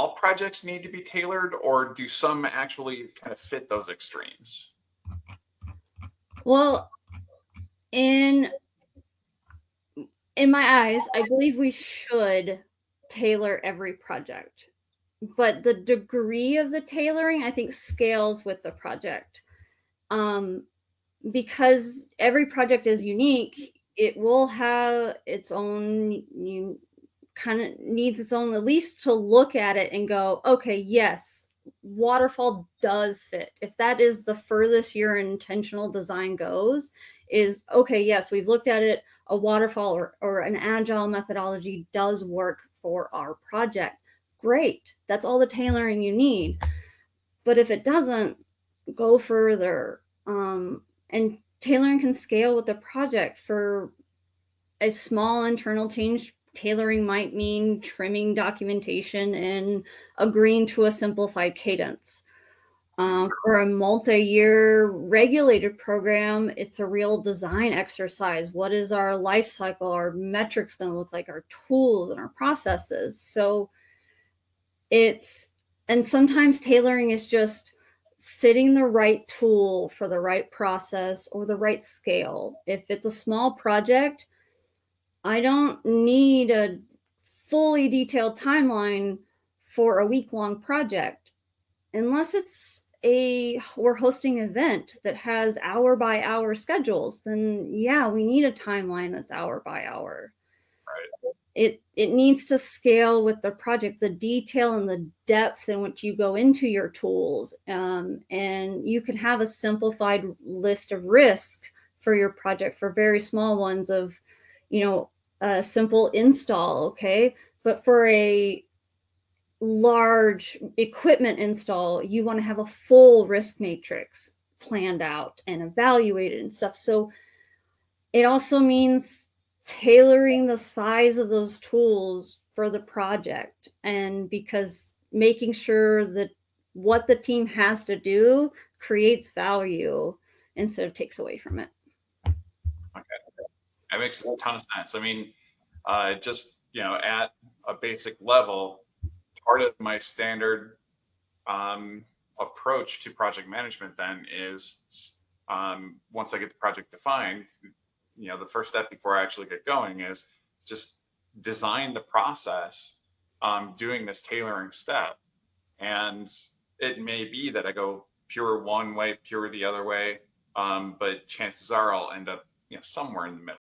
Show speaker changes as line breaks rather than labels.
all projects need to be tailored, or do some actually kind of fit those extremes?
Well, in in my eyes, I believe we should tailor every project. But the degree of the tailoring, I think, scales with the project. Um, because every project is unique, it will have its own, you kind of needs its own, at least to look at it and go, okay, yes, waterfall does fit. If that is the furthest your intentional design goes, is okay, yes, we've looked at it, a waterfall or an agile methodology does work for our project. Great. That's all the tailoring you need. But if it doesn't, go further. And tailoring can scale with the project. For a small internal change, tailoring might mean trimming documentation and agreeing to a simplified cadence. For a multi-year regulated program, it's a real design exercise. What is our life cycle, our metrics going to look like, our tools and our processes? So it's, and sometimes tailoring is just fitting the right tool for the right process or the right scale. If it's a small project, I don't need a fully detailed timeline for a week-long project unless it's a we're hosting an event that has hour by hour schedules. Then yeah, we need a timeline that's hour by hour.
Right.
It needs to scale with the project, the detail and the depth in which you go into your tools. And you can have a simplified list of risk for your project, for very small ones, of, you know, a simple install, okay? But for a large equipment install, you want to have a full risk matrix planned out and evaluated and stuff. So it also means tailoring the size of those tools for the project, and because making sure that what the team has to do creates value instead of takes away from it.
Okay. That makes a ton of sense. I mean, just, at a basic level, part of my standard um, approach to project management then is, once I get the project defined, the first step before I actually get going is just design the process, doing this tailoring step. And it may be that I go pure one way, pure the other way, but chances are I'll end up, somewhere in the middle.